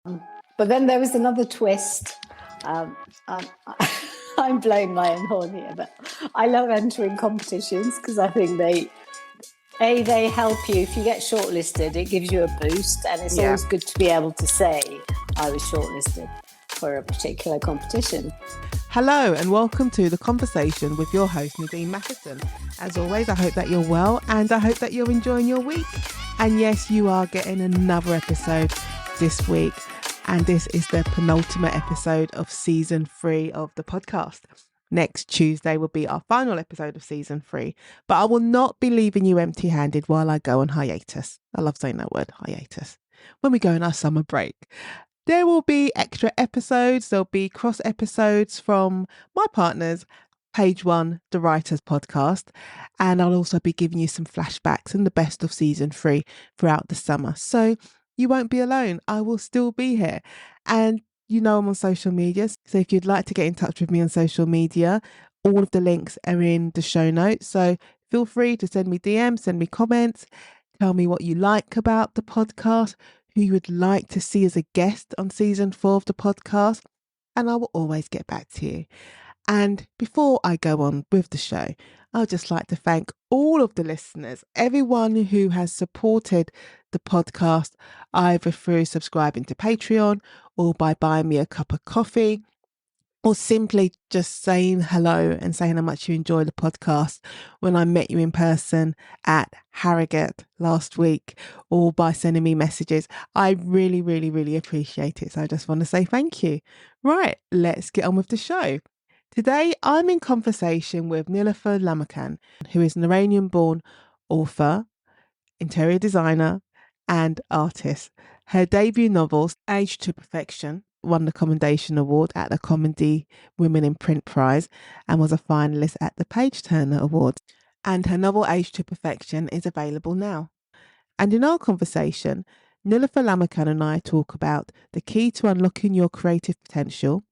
But then there was another twist. I'm blowing my own horn here, but I love entering competitions because I think they help you. If you get shortlisted, it gives you a boost, and it's always good to be able to say, I was shortlisted for a particular competition. Hello and welcome to The Conversation with your host Nadine Matheson. As always, I hope that you're well and I hope that you're enjoying your week. And yes, you are getting another episode this week. And this is the penultimate episode of season 3 of the podcast. Next Tuesday will be our final episode of season 3. But I will not be leaving you empty-handed while I go on hiatus. I love saying that word, hiatus. When we go on our summer break. There will be extra episodes. There'll be cross episodes from my partners, Page One, the Writers Podcast. And I'll also be giving you some flashbacks and the best of season 3 throughout the summer. So you won't be alone. I will still be here. And you know I'm on social media. So if you'd like to get in touch with me on social media, all of the links are in the show notes. So feel free to send me DMs, send me comments, tell me what you like about the podcast, who you would like to see as a guest on season 4 of the podcast, and I will always get back to you. And before I go on with the show, I'd just like to thank all of the listeners, everyone who has supported the podcast, either through subscribing to Patreon or by buying me a cup of coffee, or simply just saying hello and saying how much you enjoy the podcast when I met you in person at Harrogate last week, or by sending me messages. I really, really, really appreciate it. So I just want to say thank you. Right, let's get on with the show. Today, I'm in conversation with Niloufar Lamakan, who is an Iranian-born author, interior designer, and artist. Her debut novel, Age to Perfection, won the Commendation Award at the Comedy Women in Print Prize and was a finalist at the Page Turner Awards. And her novel Age to Perfection is available now. And in our conversation, Niloufar Lamakan and I talk about the key to unlocking your creative potential,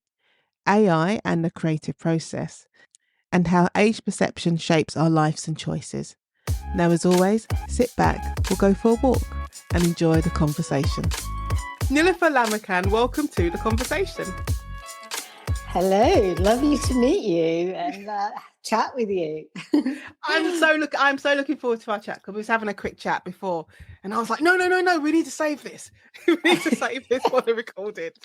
AI and the creative process, and how age perception shapes our lives and choices. Now, as always, sit back, we'll go for a walk and enjoy the conversation. Niloufar Lamakan, welcome to The Conversation. Hello, lovely to meet you and chat with you. I'm so looking forward to our chat, because we was having a quick chat before and I was like, no, we need to save this. We need to save this for the recorded.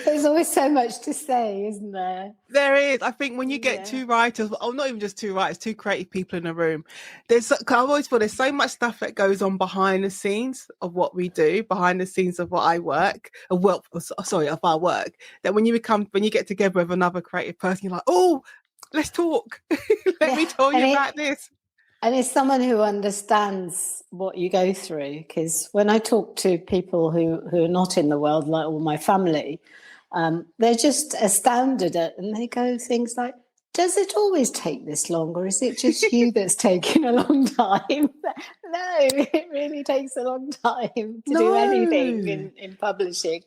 There's always so much to say, isn't there? There is. I think when you get two writers, not even just two writers, two creative people in a room, I always feel there's so much stuff that goes on behind the scenes of what we do, behind the scenes of our work, that when you get together with another creative person, you're like, oh, let's talk. Let me tell you about this. And it's someone who understands what you go through, because when I talk to people who are not in the world, like all my family, they're just astounded and they go things like, does it always take this long, or is it just you that's taking a long time? No, it really takes a long time to do anything in publishing.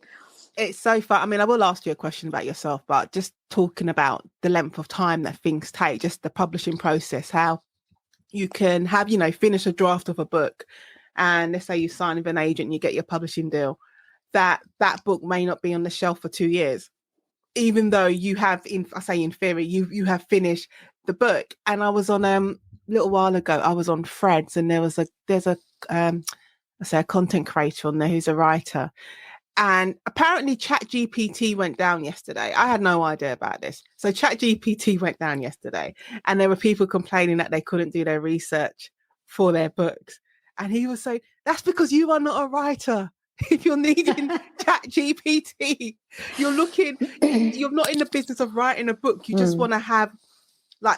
It's so fun. I mean, I will ask you a question about yourself, but just talking about the length of time that things take, just the publishing process, how you can have, finish a draft of a book, and let's say you sign with an agent and you get your publishing deal, that book may not be on the shelf for 2 years, even though you have, in theory, you have finished the book. And I was on a little while ago, I was on Threads, and there's a content creator on there who's a writer. And apparently ChatGPT went down yesterday. I had no idea about this. So ChatGPT went down yesterday, and there were people complaining that they couldn't do their research for their books. And he was saying, that's because you are not a writer. If you're needing ChatGPT, you're not in the business of writing a book. You just want to have,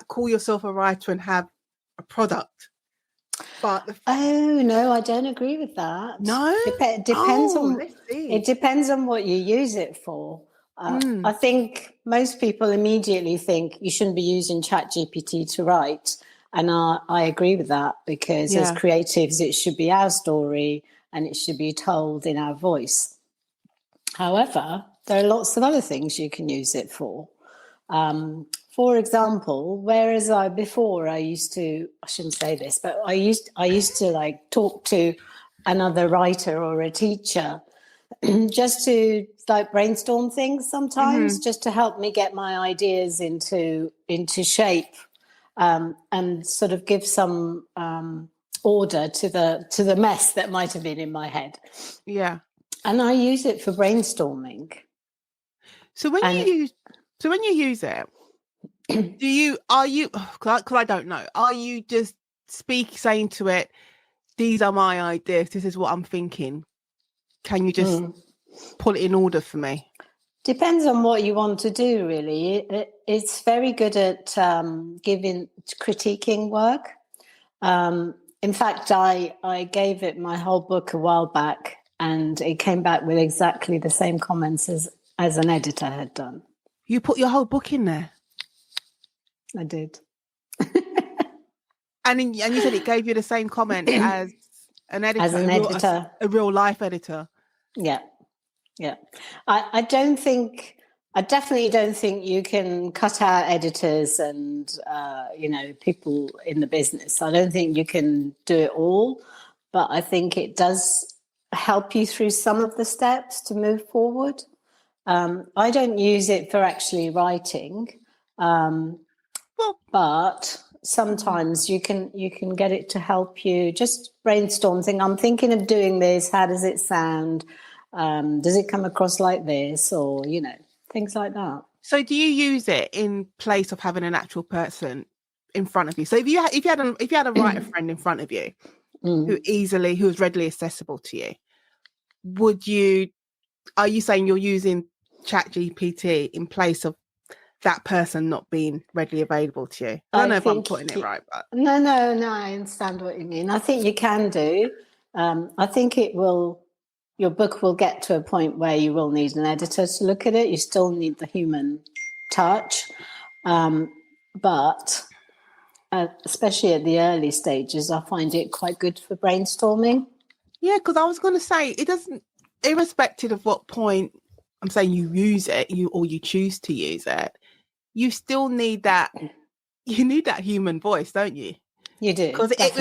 call yourself a writer and have a product. But no, I don't agree with that. No, it depends on what you use it for. I think most people immediately think you shouldn't be using ChatGPT to write, and I agree with that, because as creatives, it should be our story and it should be told in our voice. However, there are lots of other things you can use it for. For example, whereas I used to, I shouldn't say this, but I used to talk to another writer or a teacher just to like brainstorm things sometimes, just to help me get my ideas into shape, and sort of give some order to the mess that might have been in my head. Yeah. And I use it for brainstorming. So when you use it, because I don't know, are you just saying to it, these are my ideas, this is what I'm thinking, can you just pull it in order for me? Depends on what you want to do, really. It's very good at critiquing work. In fact, I gave it my whole book a while back, and it came back with exactly the same comments as an editor had done. You put your whole book in there? I did. And you said it gave you the same comment as an editor? As an editor. A real life editor? Yeah. Yeah. I definitely don't think you can cut out editors and, people in the business. I don't think you can do it all, but I think it does help you through some of the steps to move forward. I don't use it for actually writing, but sometimes you can get it to help you just brainstorm things. I'm thinking of doing this. How does it sound? Does it come across like this, or things like that? So do you use it in place of having an actual person in front of you? So if you had a writer friend in front of you who is readily accessible to you, are you saying you're using ChatGPT in place of that person not being readily available to you? I don't know if I'm putting it right, but no, I understand what you mean. I think you can do. I think your book will get to a point where you will need an editor to look at it. You still need the human touch. But especially at the early stages, I find it quite good for brainstorming. Yeah, because I was going to say, it doesn't, irrespective of what point I'm saying you use it, you choose to use it, you still need that. You need that human voice, don't you? You do, because it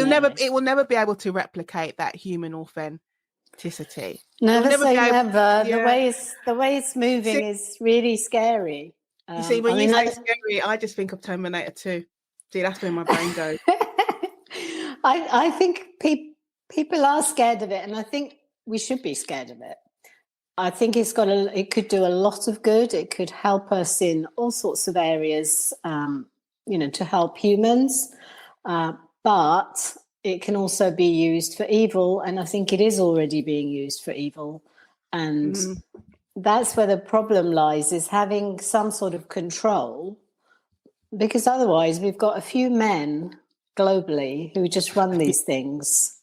will never be able to replicate that human authenticity. Never say never. Yeah. The way it's moving is really scary. You see, when you say scary, I just think of Terminator 2. See, that's where my brain goes. I think people are scared of it, and I think we should be scared of it. I think it could do a lot of good. It could help us in all sorts of areas, to help humans. But it can also be used for evil, and I think it is already being used for evil. And that's where the problem lies, is having some sort of control, because otherwise we've got a few men globally who just run these things,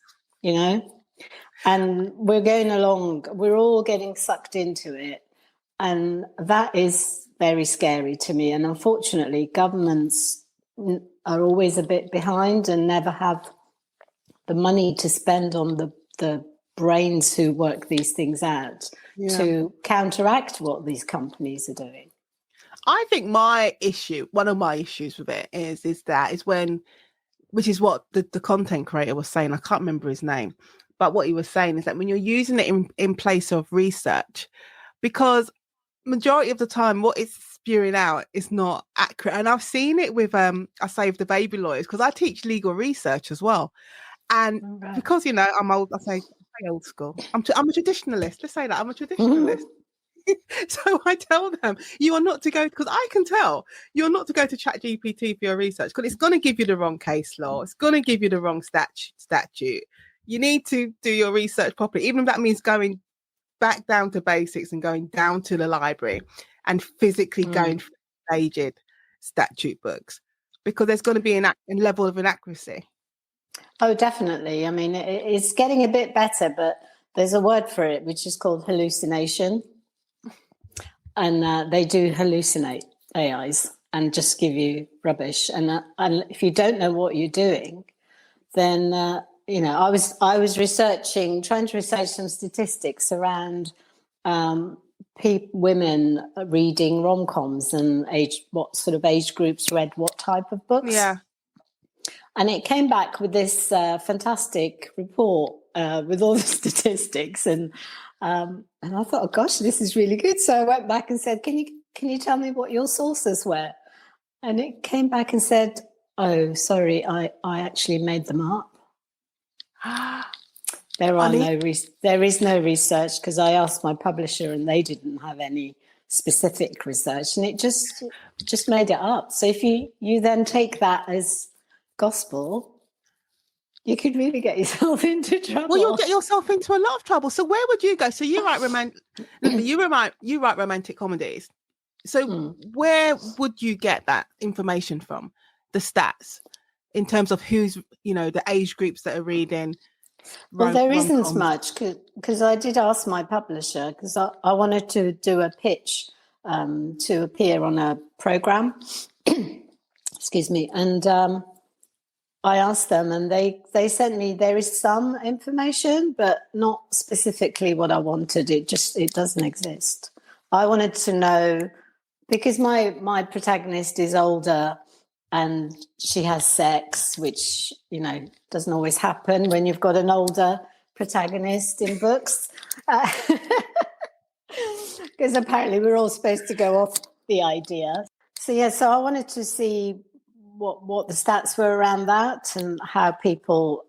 and we're going along, we're all getting sucked into it. And that is very scary to me. And unfortunately, governments are always a bit behind and never have the money to spend on the brains who work these things out to counteract what these companies are doing. I think one of my issues with it is when, which is what the content creator was saying, I can't remember his name, but what he was saying is that when you're using it in place of research, because majority of the time what it's spewing out is not accurate. And I've seen it with I Save the Baby lawyers, because I teach legal research as well. And because, I'm old, I say old school. I'm a traditionalist. Let's say that I'm a traditionalist. So I tell them, you are not to go, because I can tell you're not to go to ChatGPT for your research, because it's going to give you the wrong case law. It's going to give you the wrong statute. You need to do your research properly, even if that means going back down to basics and going down to the library and physically going through aged statute books, because there's going to be a level of inaccuracy. Oh, definitely. I mean, it's getting a bit better, but there's a word for it, which is called hallucination. And they do hallucinate, AIs, and just give you rubbish. And if you don't know what you're doing, then, I was trying to research some statistics around women reading rom-coms and what sort of age groups read what type of books. Yeah. And it came back with this fantastic report with all the statistics. And And I thought, oh gosh, this is really good. So I went back and said, can you tell me what your sources were? And it came back and said, oh, sorry, I actually made them up. There is no research, because I asked my publisher and they didn't have any specific research, and it just made it up. So if you then take that as gospel, you could really get yourself into trouble. Well, you'll get yourself into a lot of trouble. So where would you go? So you write romantic comedies. So where would you get that information from? The stats in terms of who's, the age groups that are reading. Well, there isn't much, because I did ask my publisher, because I wanted to do a pitch to appear on a program. Excuse me. And I asked them, and they sent me, there is some information, but not specifically what I wanted. It doesn't exist. I wanted to know, because my protagonist is older and she has sex, which, doesn't always happen when you've got an older protagonist in books. Because apparently we're all supposed to go off the idea. So I wanted to see what the stats were around that, and how people,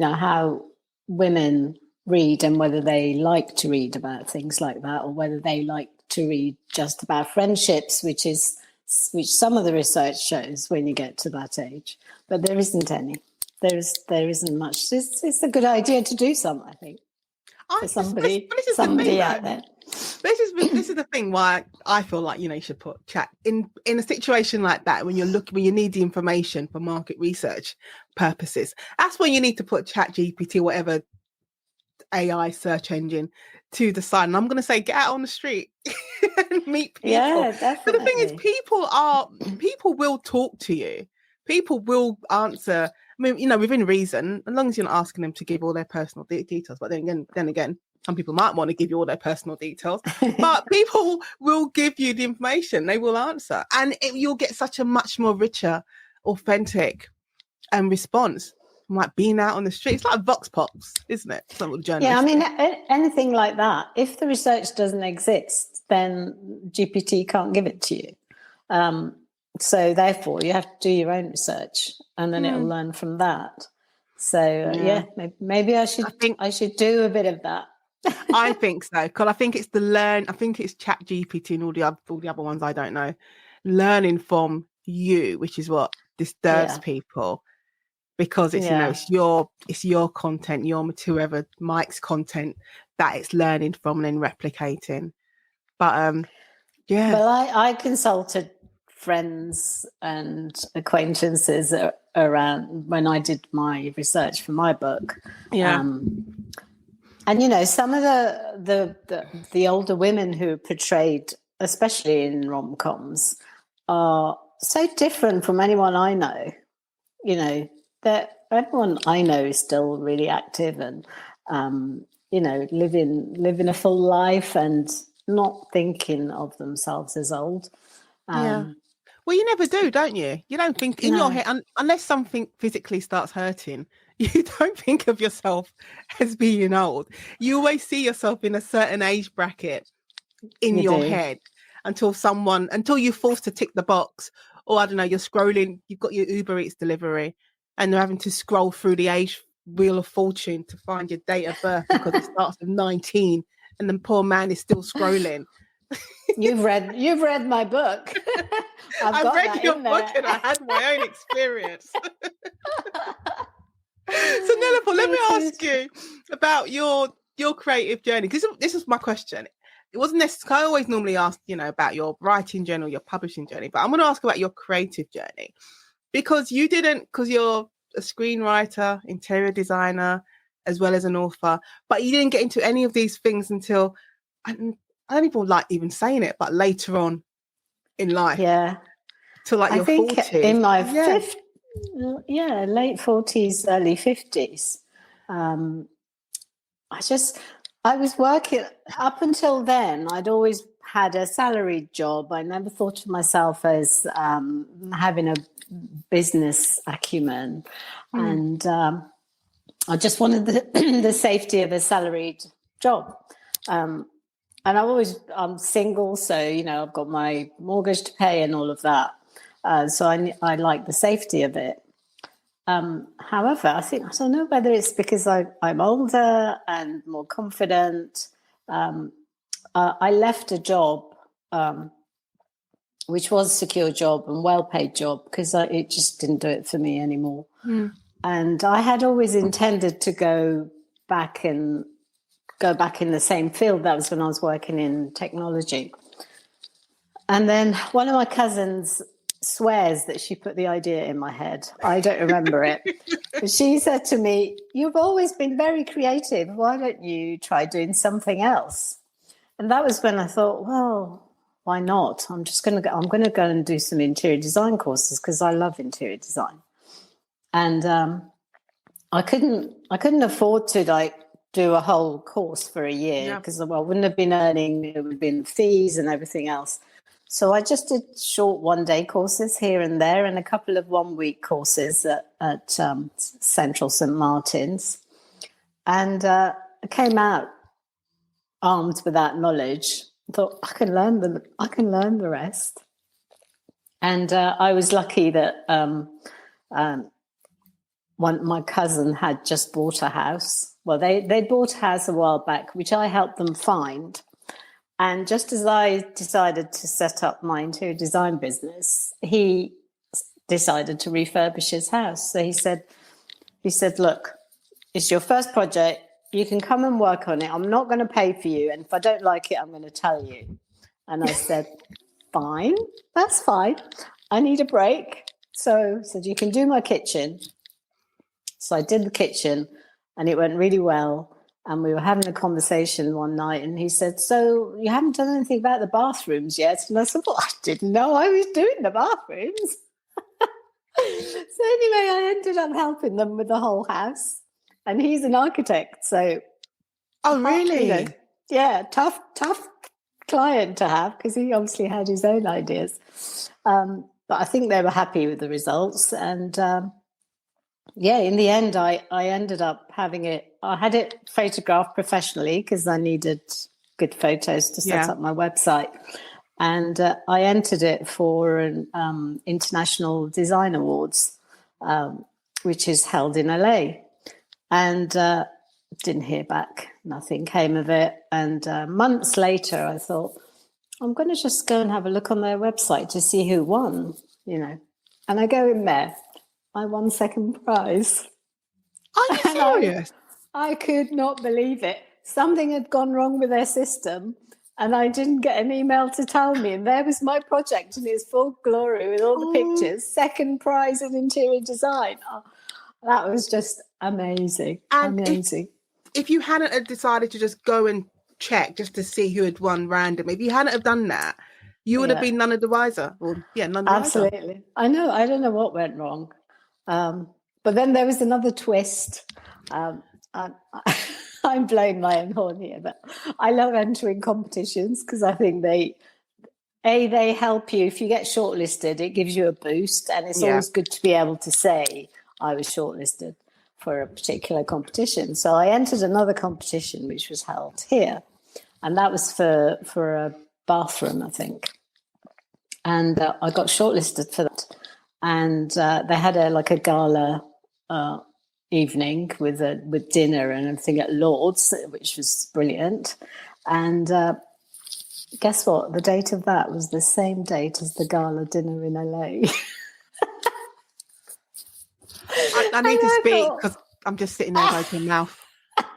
how women read, and whether they like to read about things like that, or whether they like to read just about friendships, which some of the research shows when you get to that age. But there isn't any. There isn't much. It's a good idea to do some, I think, for somebody out there. This is the thing why I feel like you should put chat in a situation like that, when you need the information for market research purposes. That's when you need to put Chat GPT, whatever AI search engine, to the side. And I'm going to say, get out on the street and meet people. Yeah, definitely. But the thing is, people will talk to you. People will answer. I mean, within reason, as long as you're not asking them to give all their personal details. But then again, some people might want to give you all their personal details. But people will give you the information. They will answer, and you'll get such a much more richer, authentic, response. Like being out on the street. It's like Vox Pops, isn't it? Yeah, I mean, anything like that. If the research doesn't exist, then GPT can't give it to you. So therefore, you have to do your own research, and then it'll learn from that. So maybe I should do a bit of that. I think so, because I think it's I think it's Chat GPT and all the other ones I don't know, learning from you, which is what disturbs people. Because it's it's your content, whoever Mike's content that it's learning from and then replicating. But Well, I consulted friends and acquaintances around when I did my research for my book. Yeah. And some of the older women who are portrayed, especially in rom-coms, are so different from anyone I know. That everyone I know is still really active and, living a full life and not thinking of themselves as old. Well, you never do, don't you? You don't think in your head, unless something physically starts hurting, you don't think of yourself as being old. You always see yourself in a certain age bracket in your head until you're forced to tick the box. Or I don't know, you're scrolling, you've got your Uber Eats delivery, and they're having to scroll through the age wheel of fortune to find your date of birth because it starts with 19, and the poor man is still scrolling. You've read my book. I've read your book and I had my own experience. So Niloufar, let me ask you about your creative journey, because this is my question. It wasn't necessarily, I always normally ask, about your writing journey, your publishing journey, but I'm going to ask about your creative journey, because because you're a screenwriter, interior designer, as well as an author, but you didn't get into any of these things until, I don't even like even saying it, but later on in life. Yeah. Till like your 40s. In my late 40s, early 50s. I was working, up until then, I'd always had a salaried job. I never thought of myself as having a business acumen. And I just wanted the safety of a salaried job. And I'm single, so, I've got my mortgage to pay and all of that. So I like the safety of it. However, I don't know whether it's because I'm older and more confident. I left a job, which was a secure job and well-paid job, because it just didn't do it for me anymore. And I had always intended to go back in the same field. That was when I was working in technology. And then one of my cousins swears that she put the idea in my head. I don't remember it. But she said to me, "You've always been very creative. Why don't you try doing something else?" And that was when I thought, well, why not? I'm going to go and do some interior design courses, because I love interior design. And I couldn't afford to do a whole course for a year, because I wouldn't have been earning. It would have been fees and everything else. So I just did short one-day courses here and there, and a couple of one-week courses at Central St. Martin's. And I came out armed with that knowledge. I thought, I can learn the rest. And I was lucky that my cousin had just bought a house. Well, they bought a house a while back, which I helped them find. And just as I decided to set up my interior design business, he decided to refurbish his house. So he said, "Look, it's your first project. You can come and work on it. I'm not going to pay for you. And if I don't like it, I'm going to tell you." And I said, "Fine, that's fine. I need a break." So he said, "You can do my kitchen." So I did the kitchen, and it went really well. And we were having a conversation one night, and he said, "So you haven't done anything about the bathrooms yet?" And I said, "Well, I didn't know I was doing the bathrooms." So anyway, I ended up helping them with the whole house. And he's an architect, so... Oh, really? Yeah, tough client to have, because he obviously had his own ideas. But I think they were happy with the results. And... in the end, I ended up having it. I had it photographed professionally, because I needed good photos to set up my website. And I entered it for an International Design Awards, which is held in LA. And didn't hear back. Nothing came of it. And months later, I thought, I'm going to just go and have a look on their website to see who won, And I go in there. I won second prize. Are you serious? I could not believe it. Something had gone wrong with their system, and I didn't get an email to tell me. And there was my project in its full glory with all the pictures. Second prize in interior design. Oh, that was just amazing. And amazing. If you hadn't decided to just go and check just to see who had won randomly, if you hadn't have done that, you would have been none of the wiser. None the wiser. Absolutely. I know. I don't know what went wrong. But then there was another twist. I'm blowing my own horn here, but I love entering competitions, because I think they help you. If you get shortlisted, it gives you a boost, and it's always good to be able to say, I was shortlisted for a particular competition. So I entered another competition, which was held here, and that was for a bathroom, I think. And I got shortlisted for that. And they had a gala evening with dinner and everything at Lord's, which was brilliant. And guess what? The date of that was the same date as the gala dinner in LA. I need to speak, because I'm just sitting there with open mouth. And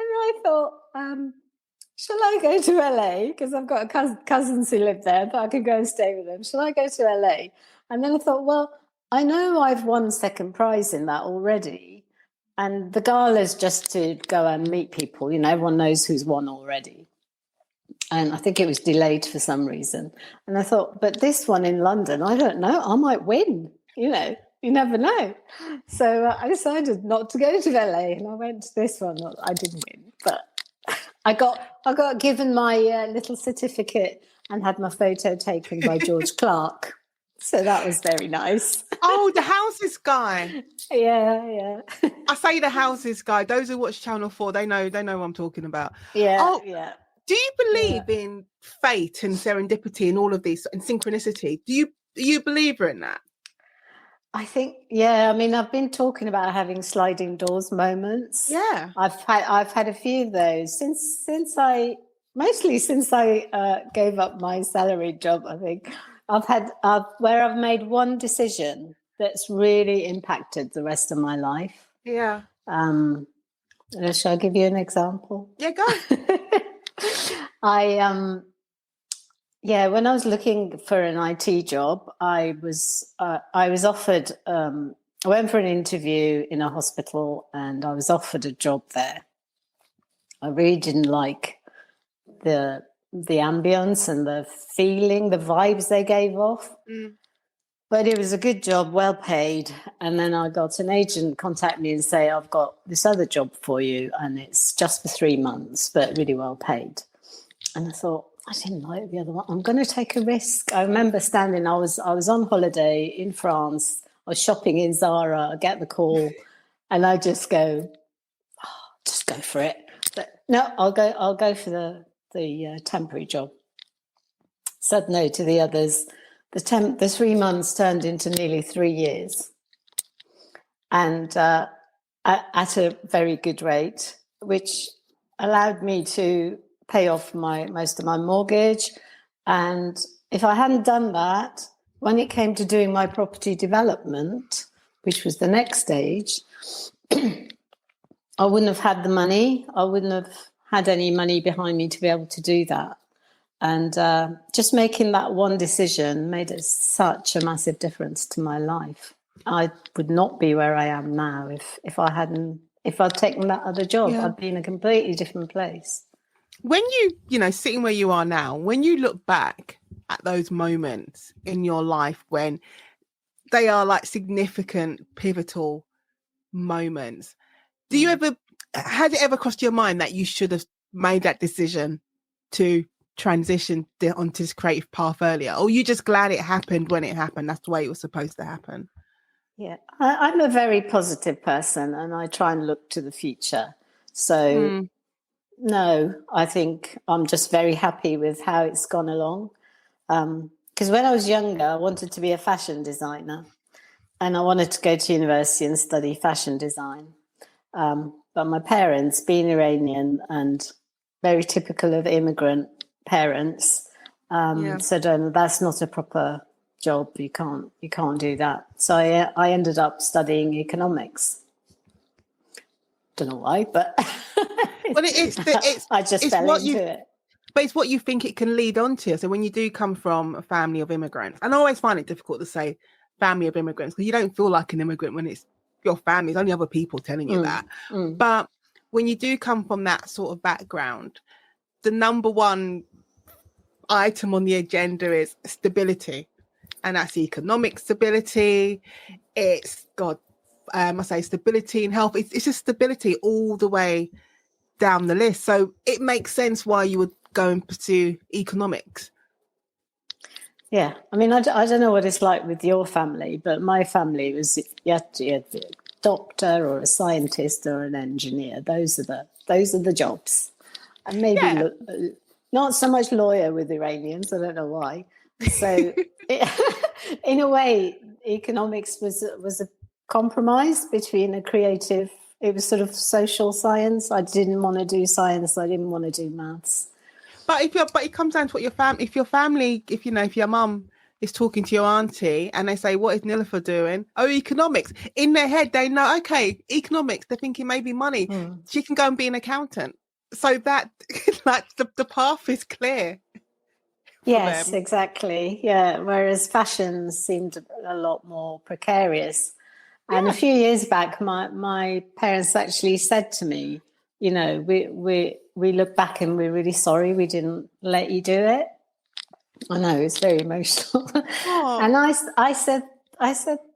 I thought, shall I go to LA? Because I've got cousins who live there, but I could go and stay with them. Shall I go to LA? And then I thought, well, I know I've won second prize in that already. And the gala's just to go and meet people. Everyone knows who's won already. And I think it was delayed for some reason. And I thought, but this one in London, I don't know. I might win. You never know. So I decided not to go to LA, and I went to this one. I didn't win, but I got given my little certificate and had my photo taken by George Clark. So that was very nice. Oh, the houses guy. Yeah. I say the houses guy. Those who watch Channel 4, they know what I'm talking about. Yeah. Do you believe in fate and serendipity and all of these and synchronicity? Are you a believer in that? I think, I mean, I've been talking about having sliding doors moments. Yeah. I've had a few of those since I gave up my salaried job. I think I've had where I've made one decision that's really impacted the rest of my life. Yeah. Shall I give you an example? Yeah, go. When I was looking for an IT job, I was offered. I went for an interview in a hospital, and I was offered a job there. I really didn't like the ambience and the feeling, the vibes they gave off. But it was a good job, well paid. And then I got an agent contact me and say, I've got this other job for you, and it's just for 3 months, but really well paid. And I thought, I didn't like the other one. I'm going to take a risk. I remember standing, I was on holiday in France. I was shopping in Zara. I get the call, and I just go, just go for it. But no, I'll go for the temporary job. Said no to the others. The 3 months turned into nearly 3 years, and at a very good rate, which allowed me to pay off most of my mortgage. And if I hadn't done that, when it came to doing my property development, which was the next stage, I wouldn't have had the money. I wouldn't have had any money behind me to be able to do that. And just making that one decision made such a massive difference to my life. I would not be where I am now if I'd taken that other job. I'd be in a completely different place. When sitting where you are now, when you look back at those moments in your life when they are like significant, pivotal moments, has it ever crossed your mind that you should have made that decision to transition onto this creative path earlier? Or are you just glad it happened when it happened? That's the way it was supposed to happen. Yeah, I'm a very positive person, and I try and look to the future. So no, I think I'm just very happy with how it's gone along. Because when I was younger, I wanted to be a fashion designer, and I wanted to go to university and study fashion design. But my parents, being Iranian and very typical of immigrant parents, said, "Oh, that's not a proper job. You can't do that." So I ended up studying economics. Don't know why, but I just fell into it. But it's what you think it can lead on to. So when you do come from a family of immigrants, and I always find it difficult to say family of immigrants because you don't feel like an immigrant when it's your family. It's only other people telling you that. But when you do come from that sort of background, the number one item on the agenda is stability. And that's economic stability. It's I say stability and health. It's just stability all the way down the list. So it makes sense why you would go and pursue economics. Yeah, I mean, I don't know what it's like with your family, but my family was you had to be a doctor or a scientist or an engineer. Those are the jobs, and maybe not so much lawyer with Iranians. I don't know why. So, in a way, economics was a compromise between a creative. It was sort of social science. I didn't want to do science. I didn't want to do maths. But it comes down to what if your mum is talking to your auntie and they say, "What is Niloufar doing?" "Oh, economics." In their head, they know, okay, economics. They're thinking maybe money. She can go and be an accountant. So that like the path is clear. Yes, exactly. Yeah. Whereas fashion seemed a lot more precarious. And a few years back, my parents actually said to me, we look back and we're really sorry we didn't let you do it. I know, it's very emotional. And I said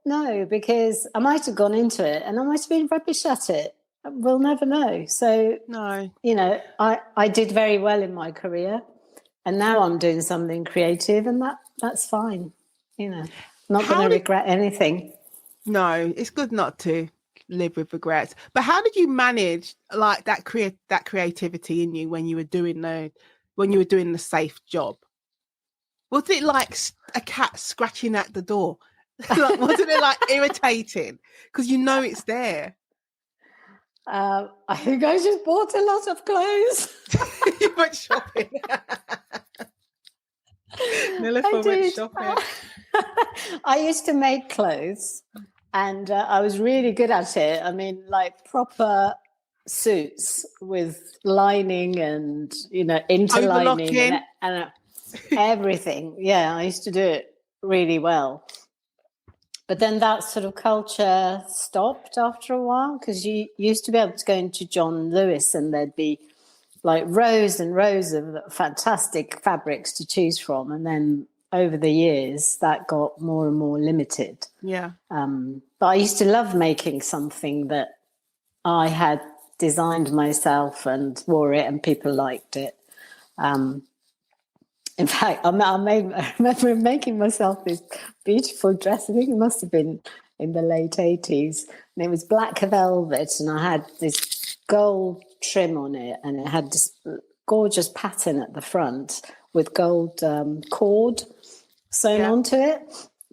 no, because I might have gone into it and I might have been rubbish at it. We'll never know. So, no, I did very well in my career. And now I'm doing something creative, and that's fine. Not going to regret anything. No, it's good not to live with regrets. But how did you manage like that creativity in you when you were doing the safe job? Was it like a cat scratching at the door? Like, wasn't it like irritating? Because you know it's there. I think I just bought a lot of clothes. You went shopping. Niloufar went shopping. I used to make clothes, and I was really good at it. I mean, like proper suits with lining and, you know, interlining and everything. Yeah, I used to do it really well. But then that sort of culture stopped after a while, because you used to be able to go into John Lewis and there'd be like rows and rows of fantastic fabrics to choose from. And then over the years, that got more and more limited. Yeah. But I used to love making something that I had designed myself and wore it and people liked it. In fact, I remember making myself this beautiful dress. I think it must have been in the late 80s. And it was black velvet, and I had this gold trim on it, and it had this gorgeous pattern at the front with gold cord sewn onto it.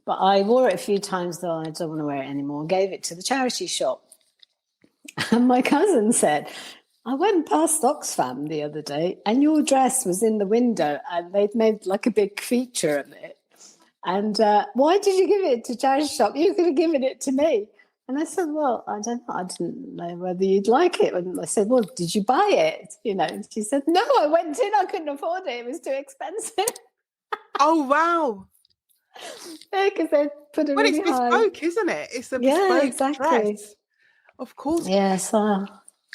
But I wore it a few times, though I don't want to wear it anymore. Gave it to the charity shop. And my cousin said, I went past Oxfam the other day and your dress was in the window and they'd made like a big feature of it. And why did you give it to charity shop? You could have given it to me. And I said, well, I don't know. I didn't know whether you'd like it. And I said, well, did you buy it? You know, and she said, no, I went in. I couldn't afford it. It was too expensive. Oh, wow. Yeah, because they put it really it's bespoke, isn't it? It's a bespoke dress. Of course. Yes.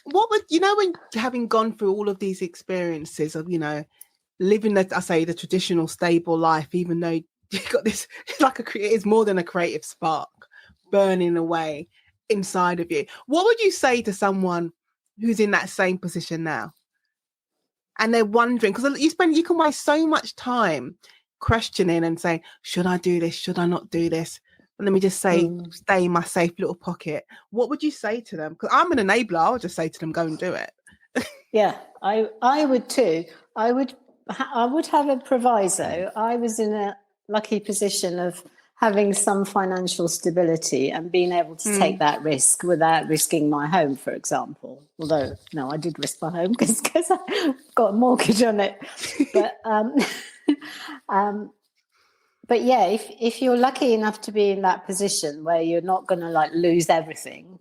What would, you know, when having gone through all of these experiences of, you know, living the traditional stable life, even though you've got this, it is more than a creative spark burning away inside of you. What would you say to someone who's in that same position now? And they're wondering, because you can waste so much time questioning and saying, should I do this? Should I not do this? And let me just say, stay in my safe little pocket. What would you say to them? Because I'm an enabler. I would just say to them, go and do it. Yeah, I would too. I would have a proviso. I was in a lucky position of having some financial stability and being able to take that risk without risking my home, for example. Although, no, I did risk my home because I got a mortgage on it. But yeah, if you're lucky enough to be in that position where you're not going to like lose everything,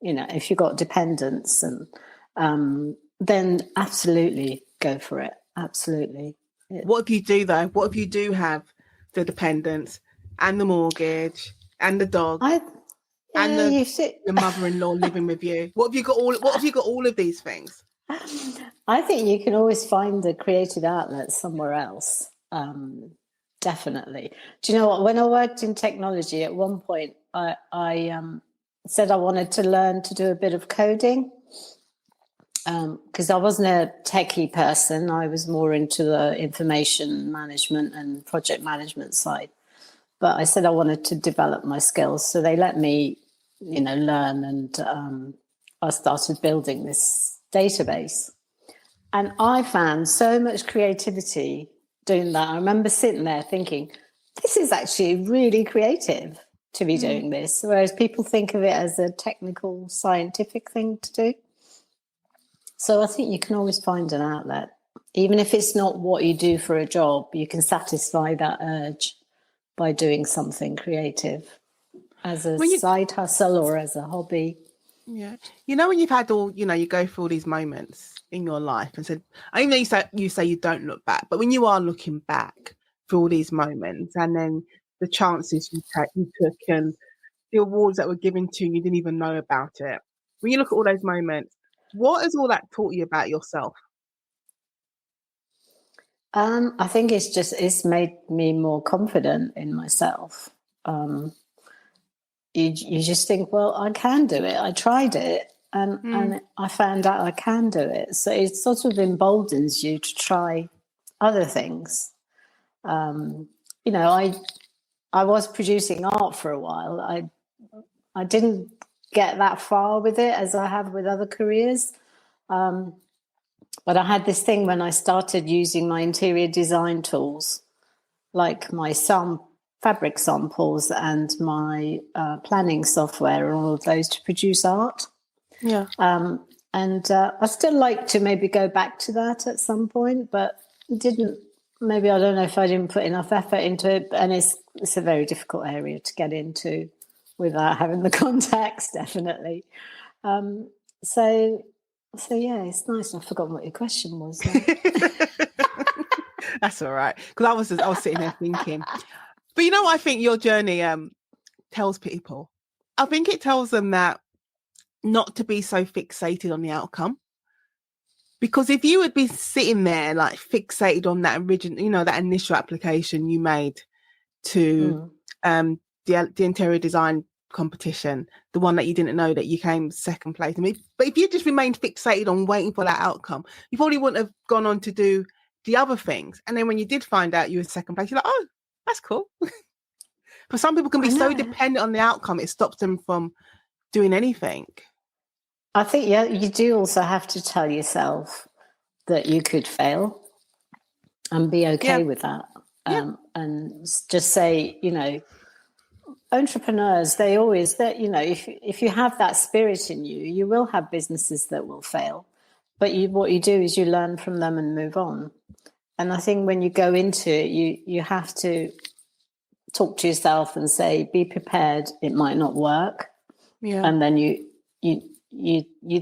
you know, if you've got dependents, and then absolutely go for it. Absolutely. What if you do though? What if you do have the dependents and the mortgage and the dog and the mother-in-law living with you? What if you got all of these things? I think you can always find a creative outlet somewhere else. Definitely. Do you know what? When I worked in technology, at one point, I said I wanted to learn to do a bit of coding because I wasn't a techie person. I was more into the information management and project management side. But I said I wanted to develop my skills. So they let me, you know, learn, and I started building this database. And I found so much creativity doing that. I remember sitting there thinking, this is actually really creative to be doing this, whereas people think of it as a technical, scientific thing to do. So I think you can always find an outlet. Even if it's not what you do for a job, you can satisfy that urge by doing something creative as a side hustle or as a hobby. Yeah. You know, when you've had all, you know, you go through all these moments in your life and said, I know you say you don't look back, but when you are looking back for all these moments and then the chances you took and the awards that were given to you, you didn't even know about it. When you look at all those moments, what has all that taught you about yourself? I think it's made me more confident in myself. You just think, well, I can do it. I tried it and I found out I can do it. So it sort of emboldens you to try other things. You know, I was producing art for a while. I didn't get that far with it as I have with other careers. But I had this thing when I started using my interior design tools, like my fabric samples and my planning software and all of those to produce art. Yeah. And I still like to maybe go back to that at some point, but didn't. Maybe I don't know if I didn't put enough effort into it. And it's a very difficult area to get into without having the contacts, definitely. So yeah, it's nice. I've forgotten what your question was. That's all right, because I was sitting there thinking, but you know what I think your journey tells people? I think it tells them that not to be so fixated on the outcome, because if you would be sitting there like fixated on that original, that initial application you made to the interior design competition, the one that you didn't know that you came second place. But if you just remained fixated on waiting for that outcome, you probably wouldn't have gone on to do the other things. And then when you did find out you were second place, you're like, oh, that's cool. But some people can be so dependent on the outcome, it stops them from doing anything. I think, yeah, you do also have to tell yourself that you could fail and be okay with that. And just say, entrepreneurs, if you have that spirit in you, you will have businesses that will fail. But what you do is you learn from them and move on. And I think when you go into it, you have to talk to yourself and say, be prepared, it might not work. Yeah. And then you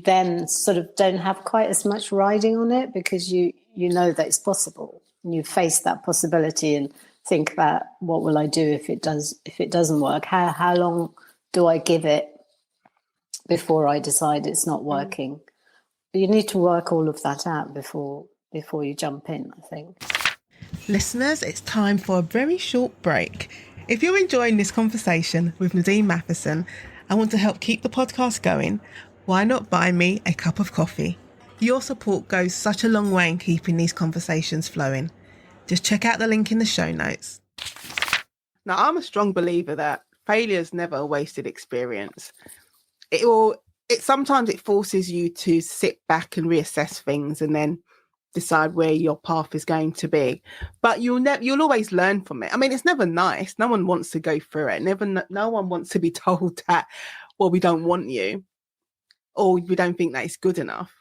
then sort of don't have quite as much riding on it, because you know that it's possible. And you face that possibility and think about, what will I do if it doesn't work? How long do I give it before I decide it's not working? You need to work all of that out before you jump in, I think. Listeners, it's time for a very short break. If you're enjoying this conversation with Nadine Matheson and want to help keep the podcast going, why not buy me a cup of coffee? Your support goes such a long way in keeping these conversations flowing. Just check out the link in the show notes. Now, I'm a strong believer that failure is never a wasted experience. Sometimes it forces you to sit back and reassess things and then decide where your path is going to be. But you'll always learn from it. I mean, it's never nice. No one wants to go through it. No one wants to be told that, well, we don't want you, or we don't think that it's good enough.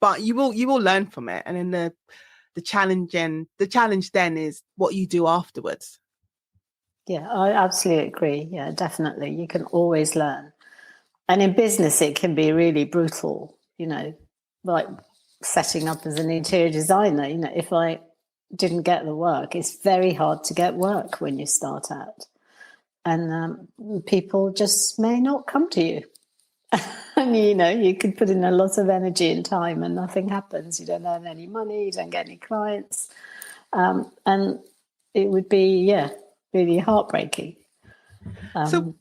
But you will learn from it. And then the challenge then is what you do afterwards. Yeah, I absolutely agree. Yeah, definitely. You can always learn. And in business, it can be really brutal, like setting up as an interior designer. If I didn't get the work, it's very hard to get work when you start out. And people just may not come to you. And, you could put in a lot of energy and time and nothing happens. You don't earn any money, you don't get any clients. And it would be, really heartbreaking. So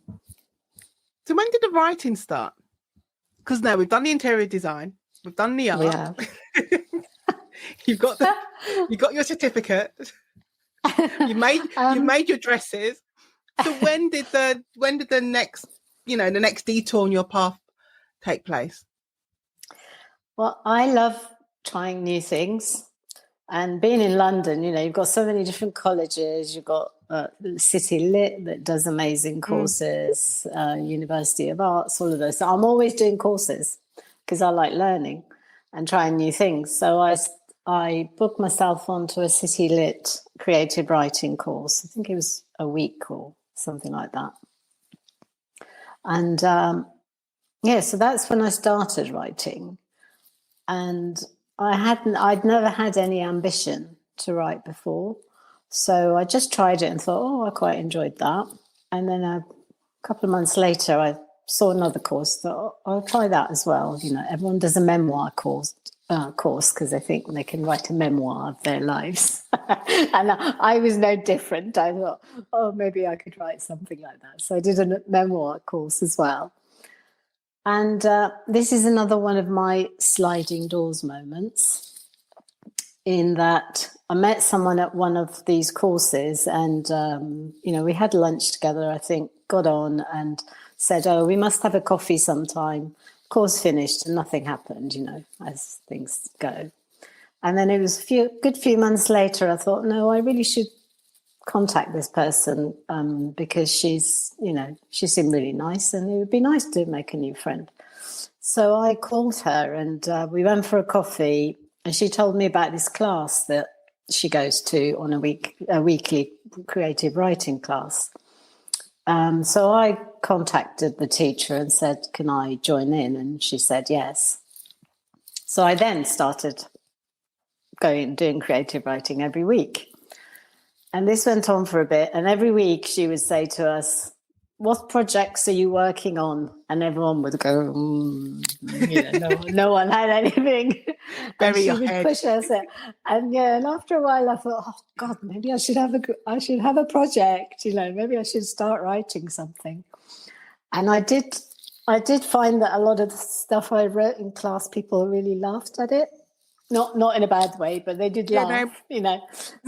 when did the writing start? Because now we've done the interior design, we've done the art. You've got your certificate. You made your dresses. So when did the next the next detour on your path take place? Well, I love trying new things, and being in London, you've got so many different colleges. You've got City Lit that does amazing courses, University of Arts, all of those. So I'm always doing courses because I like learning and trying new things. So I booked myself onto a City Lit creative writing course. I think it was a week or something like that. And so that's when I started writing. And I'd never had any ambition to write before. So I just tried it and thought, I quite enjoyed that. And then a couple of months later, I saw another course, thought, I'll try that as well. Everyone does a memoir course because they think they can write a memoir of their lives. And I was no different. I thought, maybe I could write something like that. So I did a memoir course as well. And this is another one of my sliding doors moments, in that I met someone at one of these courses and, we had lunch together, I think, got on, and said, "Oh, we must have a coffee sometime." Course finished and nothing happened, as things go. And then it was a good few months later, I thought, no, I really should contact this person because she seemed really nice and it would be nice to make a new friend. So I called her and we went for a coffee, and she told me about this class that she goes to on a weekly creative writing class. So I contacted the teacher and said, "Can I join in?" And she said yes. So I then started doing creative writing every week. And this went on for a bit. And every week she would say to us, "What projects are you working on?" And everyone would go, no one had anything. And she would push us. And after a while I thought, oh God, maybe I should have a project, maybe I should start writing something. And I did find that a lot of the stuff I wrote in class, people really laughed at it. Not in a bad way, but they did laugh, Not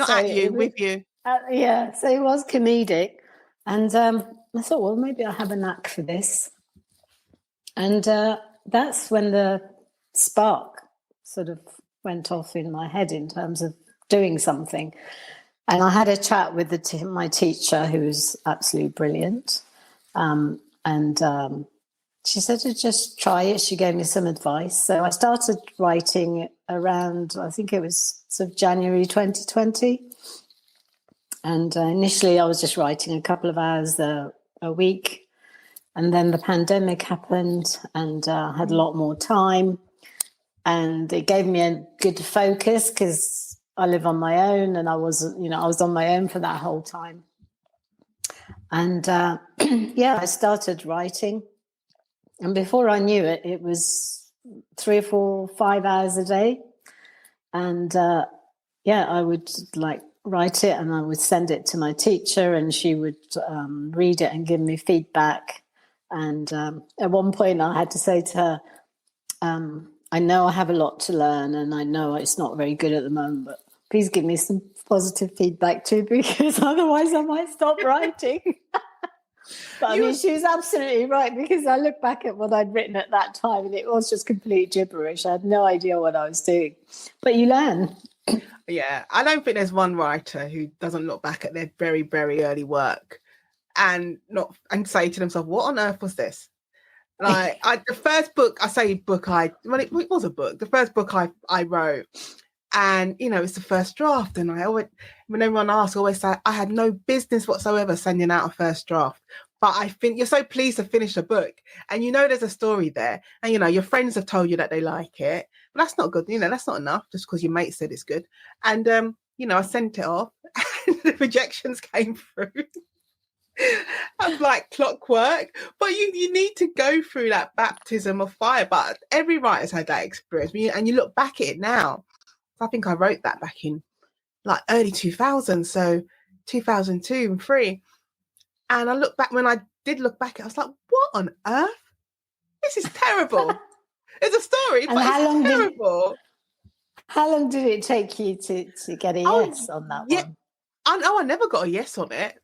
so at you, with you. So it was comedic. And I thought, well, maybe I have a knack for this. And that's when the spark sort of went off in my head in terms of doing something. And I had a chat with my teacher, who was absolutely brilliant. And she said to just try it. She gave me some advice. So I started writing around, I think it was sort of January 2020. And initially I was just writing a couple of hours a week. And then the pandemic happened and I had a lot more time. And it gave me a good focus because I live on my own and I was on my own for that whole time. And I started writing. And before I knew it, it was 3 or 4, 5 hours a day. And I would write it and I would send it to my teacher and she would read it and give me feedback. And at one point I had to say to her, I know I have a lot to learn and I know it's not very good at the moment, but please give me some positive feedback too, because otherwise I might stop writing. But she was absolutely right, because I look back at what I'd written at that time and it was just complete gibberish. I had no idea what I was doing. But you learn. Yeah, I don't think there's one writer who doesn't look back at their very, very early work and say to themselves, what on earth was this? The first book, it was a book. The first book I wrote, and it's the first draft. And I always, when everyone asks, I always say I had no business whatsoever sending out a first draft. But I think you're so pleased to finish a book, and there's a story there, and your friends have told you that they like it, but that's not good. That's not enough just because your mate said it's good. And I sent it off, and the rejections came through. I'm like clockwork, but you need to go through that baptism of fire. But every writer's had that experience, and you look back at it now. I think I wrote that back in early 2000s, so 2002 and 3. And I look back, when I did look back, I was like, what on earth? This is terrible. It's a story, but it's terrible. How long did it take you to get a yes on that one? I never got a yes on it.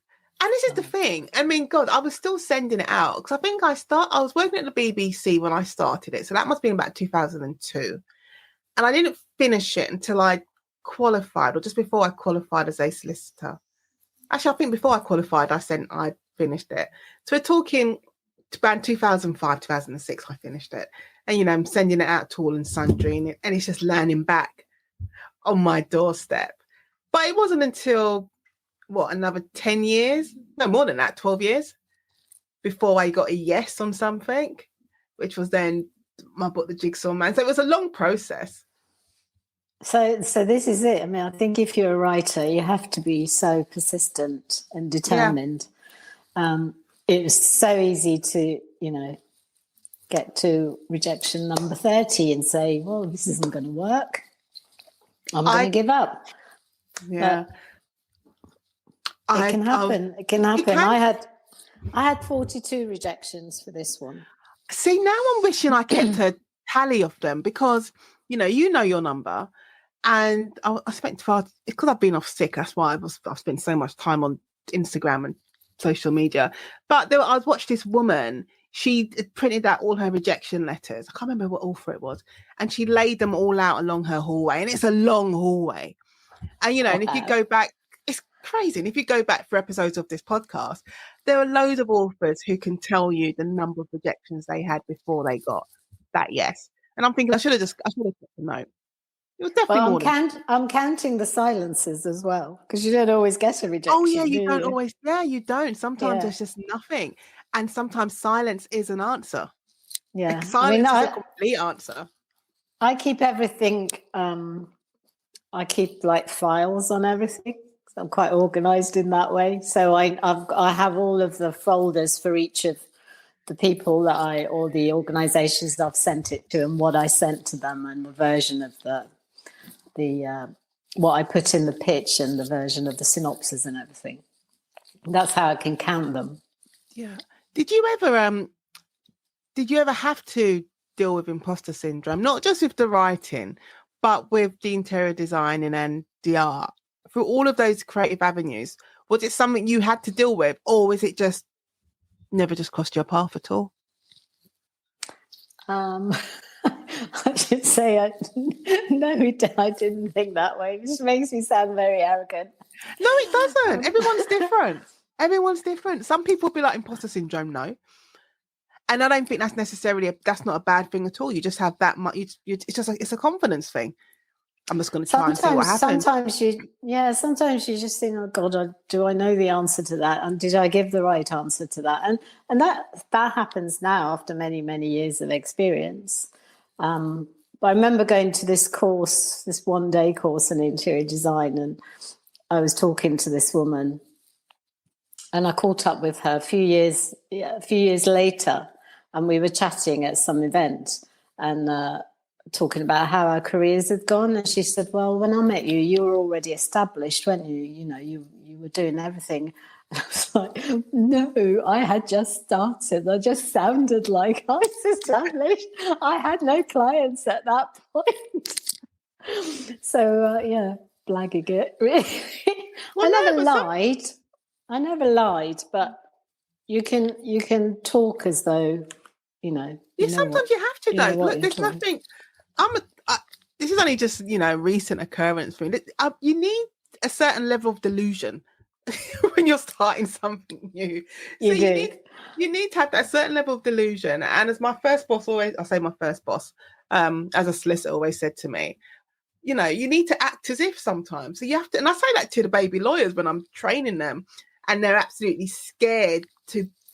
And this is the thing. I mean, God, I was still sending it out because I think I was working at the BBC when I started it. So that must have been about 2002. And I didn't finish it until I qualified, or just before I qualified as a solicitor. Actually, I think before I qualified, I finished it. So we're talking around 2005, 2006, I finished it. And, I'm sending it out to all and sundry, and it's just landing back on my doorstep. But it wasn't until, another 10 years? No, more than that, 12 years, before I got a yes on something, which was then my book, The Jigsaw Man. So it was a long process. So this is it. I mean, I think if you're a writer, you have to be so persistent and determined. Yeah. It was so easy to, get to rejection number 30 and say, well, this isn't going to work. I'm going to give up. Yeah. It can happen. It can happen. I had 42 rejections for this one. See, now I'm wishing I kept a tally of them, because, you know your number. And I spent because I've been off sick. That's why I've spent so much time on Instagram and social media. But I watched this woman. She printed out all her rejection letters. I can't remember what author it was, and she laid them all out along her hallway. And it's a long hallway. And and if you go back, it's crazy. And if you go back for episodes of this podcast, there are loads of authors who can tell you the number of rejections they had before they got that yes. And I'm thinking I should have took a note. It was definitely more I'm counting the silences as well, because you don't always get a rejection. Oh yeah, you don't always. Yeah, you don't. Sometimes there's just nothing, and sometimes silence is an answer. Yeah, silence is a complete answer. I keep everything. I keep like files on everything. So I'm quite organised in that way. So I have all of the folders for each of the people or the organisations that I've sent it to, and what I sent to them, and the version of the what I put in the pitch, and the version of the synopsis and everything. That's how I can count them. Yeah. Did you ever have to deal with imposter syndrome, not just with the writing, but with the interior designing and the art? Through all of those creative avenues, was it something you had to deal with, or was it just never just crossed your path at all? I should say no, I didn't think that way. It just makes me sound very arrogant. No, it doesn't. Everyone's different. Everyone's different. Some people be like imposter syndrome, no. And I don't think that's necessarily that's not a bad thing at all. You just have that much. It's just like, it's a confidence thing. I'm just going to try and see what happens. Sometimes you just think, oh God, do I know the answer to that? And did I give the right answer to that? And that happens now after many, many years of experience. But I remember going to this course, this one-day course in interior design, and I was talking to this woman, and I caught up with her a few years later, and we were chatting at some event, and talking about how our careers had gone. And she said, well, when I met you, you were already established, weren't you? You were doing everything. And I was like, no, I had just started. I just sounded like I was established. I had no clients at that point. So, blagging it, really. Well, I never lied, but you can talk as though, Yeah, sometimes you have to, though. Look, there's nothing... this is only just recent occurrence for me. You need a certain level of delusion when you're starting something new. You need to have that certain level of delusion. And as my first boss as a solicitor always said to me, you need to act as if sometimes. So you have to, and I say that to the baby lawyers when I'm training them, and they're absolutely scared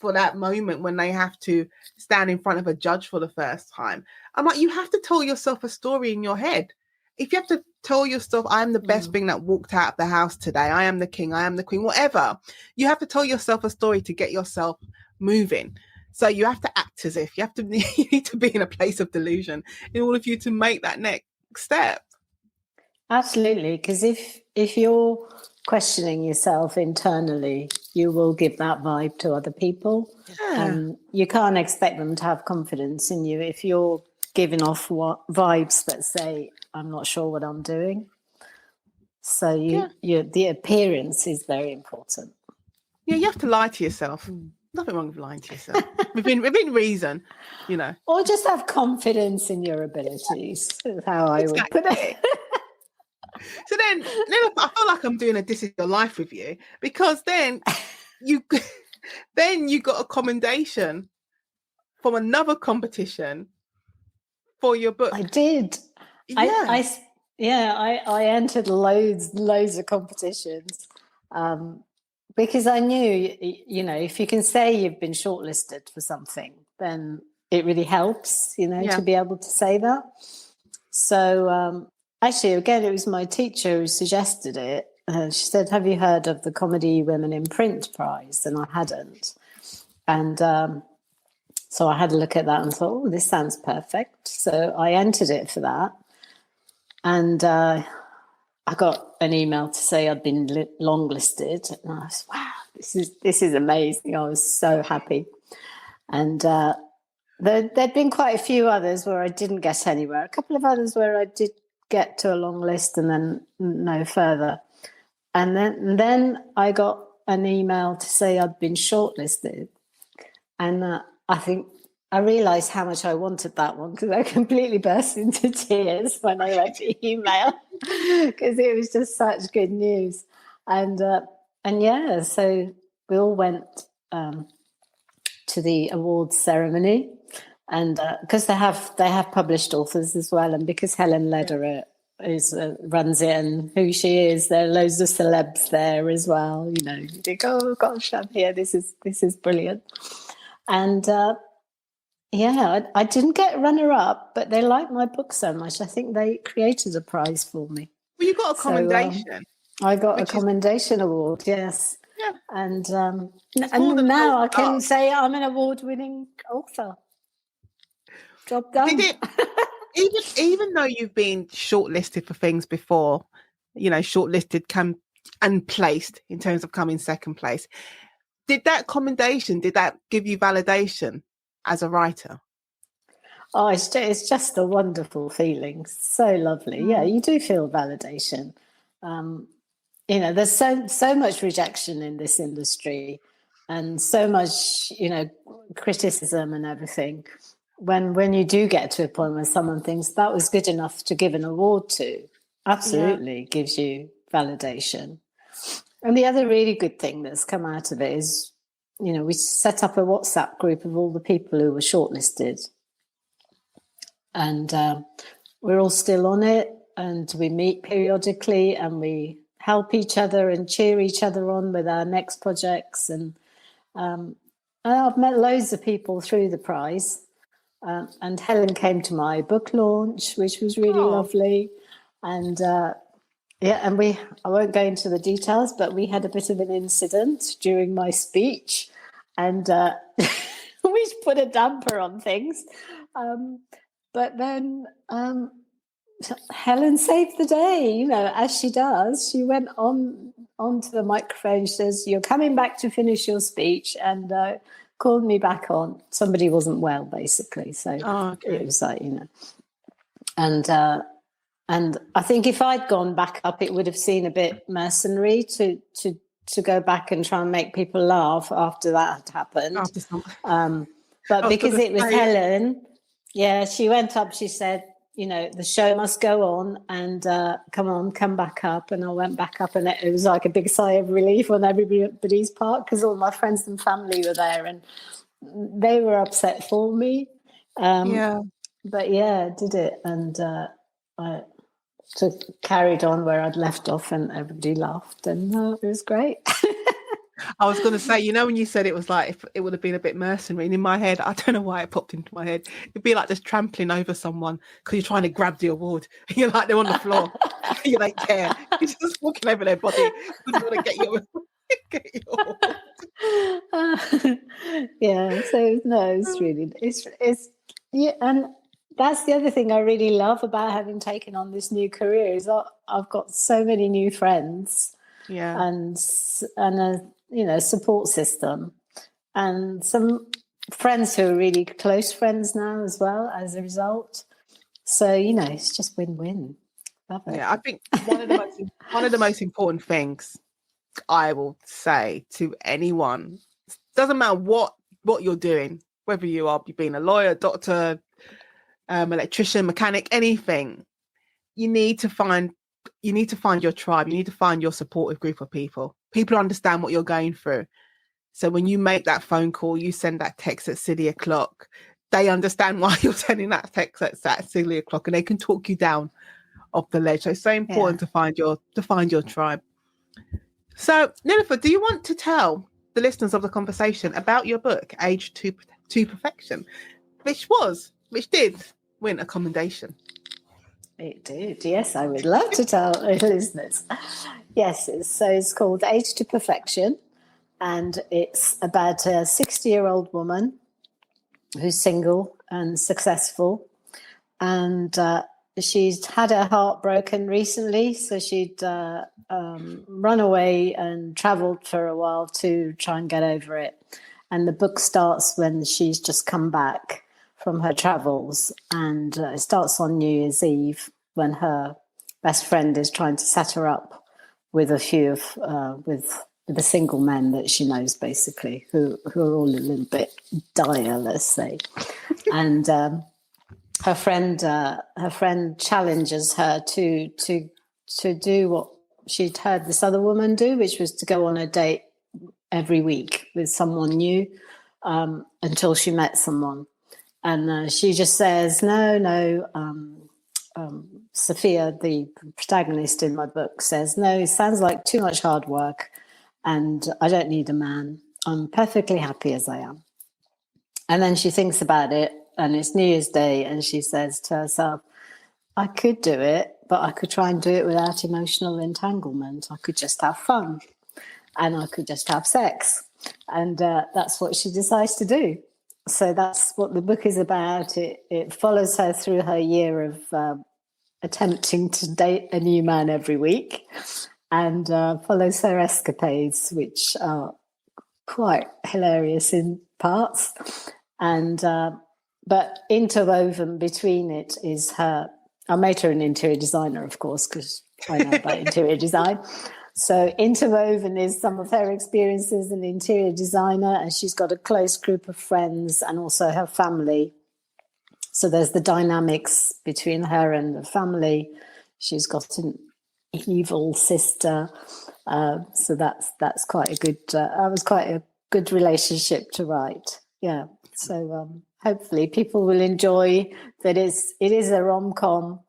for that moment when they have to stand in front of a judge for the first time. I'm like, you have to tell yourself a story in your head. If you have to tell yourself, I am the best thing that walked out of the house today, I am the king, I am the queen, whatever, you have to tell yourself a story to get yourself moving. So you have to act as if you need to be in a place of delusion in order for you to make that next step. Absolutely, because if you're questioning yourself internally, you will give that vibe to other people. Yeah. You can't expect them to have confidence in you if you're giving off vibes that say, I'm not sure what I'm doing. So the appearance is very important. Yeah, you have to lie to yourself. Nothing wrong with lying to yourself. within reason, Or just have confidence in your abilities, is how I would put it. So then I feel like I'm doing a This Is Your Life with you, because then you got a commendation from another competition for your book. I did. Yeah. I entered loads of competitions because I knew, if you can say you've been shortlisted for something, then it really helps, to be able to say that. So actually, again, it was my teacher who suggested it. She said, have you heard of the Comedy Women in Print Prize? And I hadn't. And so I had a look at that and thought, oh, this sounds perfect. So I entered it for that. And I got an email to say I'd been longlisted. And I was, wow, this is amazing. I was so happy. And there'd been quite a few others where I didn't get anywhere. A couple of others where I did get to a long list and then no further. And then I got an email to say I'd been shortlisted. And I think I realised how much I wanted that one, because I completely burst into tears when I read the email, because it was just such good news. And yeah, so we all went to the awards ceremony, and because they have published authors as well, and because Helen Lederer runs it, and who she is, there are loads of celebs there as well. You know, you think, oh gosh, I'm here. This is brilliant. And yeah, I didn't get runner-up, but they liked my book so much. I think they created a prize for me. Well, you got a commendation. So, I got a commendation award, yes. Yeah. And now I can say I'm an award-winning author. Job done. Did it, even though you've been shortlisted for things before, you know, shortlisted and placed in terms of coming second place, did that commendation, did that give you validation as a writer? Oh, it's just a wonderful feeling. So lovely. Yeah, you do feel validation. You know, there's so much rejection in this industry, and so much, you know, criticism and everything. When you do get to a point where someone thinks that was good enough to give an award to, absolutely gives you validation. And the other really good thing that's come out of it is, you know, we set up a WhatsApp group of all the people who were shortlisted. And we're all still on it, and we meet periodically, and we help each other and cheer each other on with our next projects. And I've met loads of people through the prize. And Helen came to my book launch, which was really lovely. And I won't go into the details, but we had a bit of an incident during my speech, and we put a damper on things. But then Helen saved the day, you know, as she does. She went onto the microphone. She says, "You're coming back to finish your speech," and called me back on. Somebody wasn't well, basically. So it was like, you know, and I think if I'd gone back up, it would have seemed a bit mercenary to go back and try and make people laugh after that had happened. But because it was Helen, she went up, she said, you know, the show must go on, and come back up. And I went back up, and it was like a big sigh of relief on everybody's part, because all my friends and family were there, and they were upset for me. But did it, and I carried on where I'd left off, and everybody laughed, and it was great. I was going to say, you know, when you said it was like, if it would have been a bit mercenary, and in my head, I don't know why it popped into my head, it'd be like just trampling over someone because you're trying to grab the award. You're like, they're on the floor. You don't care. You're just walking over their body. You want to get your so no, it's really, it's and that's the other thing I really love about having taken on this new career, is I've got so many new friends. And a, you know, support system, and some friends who are really close friends now as well as a result. So, you know, it's just win-win. Love it. Yeah, I think one of the most important things I will say to anyone, doesn't matter what you're doing, whether you're being a lawyer, doctor, electrician, mechanic, anything, you need to find your tribe. You need to find your supportive group of people who understand what you're going through. So when you make that phone call, you send that text at silly o'clock, they understand why you're sending that text at silly o'clock, and they can talk you down off the ledge. So it's so important to find your tribe. So Niloufar, do you want to tell the listeners of the conversation about your book, Age to Perfection, which did win a commendation? It did, yes. I would love to tell the listeners. Yes, it's called Age to Perfection, and it's about a 60-year-old woman who's single and successful, and she's had her heart broken recently, so she'd run away and travelled for a while to try and get over it. And the book starts when she's just come back from her travels, and it starts on New Year's Eve when her best friend is trying to set her up with a few of with the single men that she knows, basically, who are all a little bit dire, let's say. And her friend challenges her to do what she'd heard this other woman do, which was to go on a date every week with someone new until she met someone. And she just says, no. Sophia, the protagonist in my book, says, no, it sounds like too much hard work and I don't need a man. I'm perfectly happy as I am. And then she thinks about it, and it's New Year's Day, and she says to herself, I could do it, but I could try and do it without emotional entanglement. I could just have fun and I could just have sex. And that's what she decides to do. So that's what the book is about. It follows her through her year of attempting to date a new man every week, and follows her escapades, which are quite hilarious in parts. And but interwoven between it is her. I made her an interior designer, of course, because I know about interior design. So interwoven is some of her experiences as an interior designer, and she's got a close group of friends and also her family. So there's the dynamics between her and the family. She's got an evil sister. So that's quite a good, was quite a good relationship to write. Yeah. So hopefully people will enjoy that. It is a rom-com.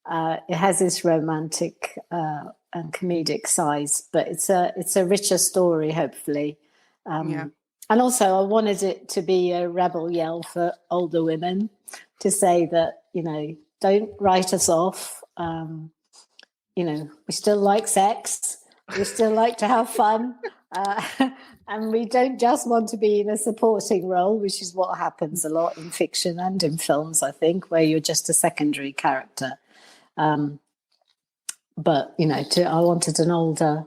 It has this romantic and comedic size, but it's a richer story, hopefully. And also I wanted it to be a rebel yell for older women to say that, don't write us off. We still like sex. We still like to have fun. And we don't just want to be in a supporting role, which is what happens a lot in fiction and in films, I think, where you're just a secondary character. But, I wanted an older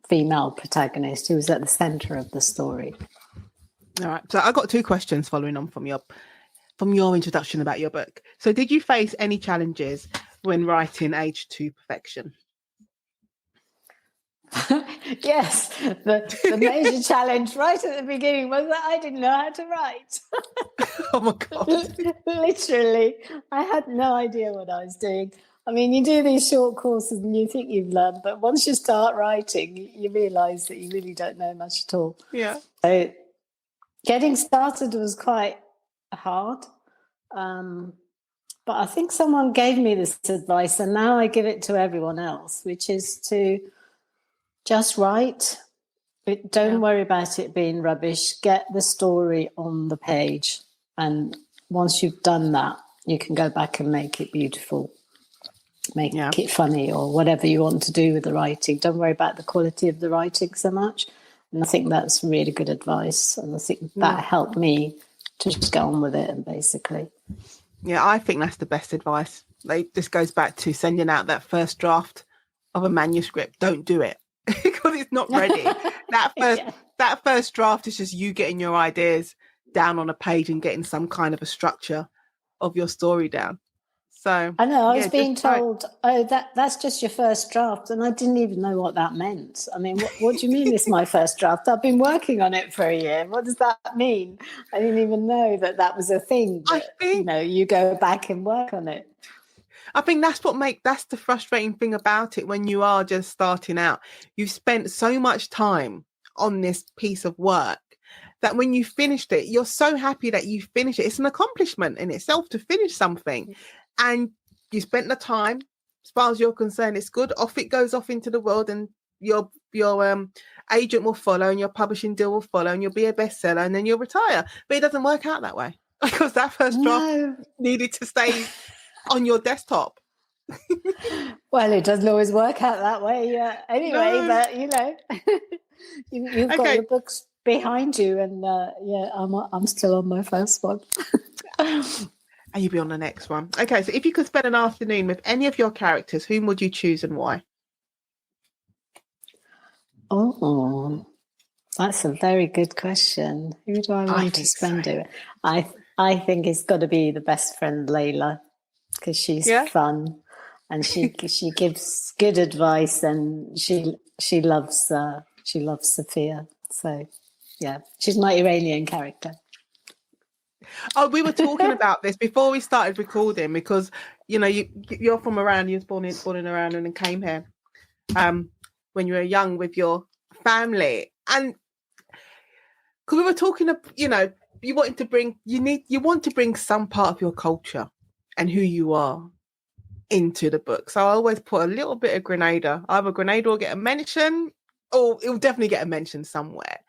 female protagonist who was at the centre of the story. All right. So I got two questions following on from your introduction about your book. So did you face any challenges when writing Age to Perfection? Yes. The major challenge right at the beginning was that I didn't know how to write. Oh, my God. Literally. I had no idea what I was doing. I mean, you do these short courses and you think you've learned, but once you start writing, you realise that you really don't know much at all. Yeah. So getting started was quite hard. But I think someone gave me this advice, and now I give it to everyone else, which is to just write. Don't worry about it being rubbish. Get the story on the page. And once you've done that, you can go back and make it beautiful. Make it funny or whatever you want to do with the writing. Don't worry about the quality of the writing so much. And I think that's really good advice. And I think that helped me to just get on with it, and basically. Yeah, I think that's the best advice. This goes back to sending out that first draft of a manuscript. Don't do it because it's not ready. That first draft is just you getting your ideas down on a page and getting some kind of a structure of your story down. So I know I was being told, that's just your first draft, and I didn't even know what that meant. I mean, what do you mean it's my first draft? I've been working on it for a year. What does that mean? I didn't even know that was a thing. That, you go back and work on it. I think that's the frustrating thing about it when you are just starting out. You've spent so much time on this piece of work that when you finished it, you're so happy that you finished it. It's an accomplishment in itself to finish something. And you spent the time, as far as you're concerned, it's good. Off it goes off into the world, and your agent will follow, and your publishing deal will follow, and you'll be a bestseller, and then you'll retire. But it doesn't work out that way because that first draft needed to stay on your desktop. Well, it doesn't always work out that way. Anyway, but you've got your books behind you, and I'm still on my first one. And you'll be on the next one. Okay, so if you could spend an afternoon with any of your characters, whom would you choose and why? Oh, that's a very good question. Who do I want to spend it with? I think it's got to be the best friend Layla, because she's fun and she gives good advice, and she loves she loves Sophia. So, yeah, she's my Iranian character. Oh, we were talking about this before we started recording because, you know, you're from Iran. You was born in Iran and then came here when you were young with your family. And because we were talking, you know, you want to bring some part of your culture and who you are into the book. So I always put a little bit of Grenada. Either Grenada will get a mention, or it will definitely get a mention somewhere.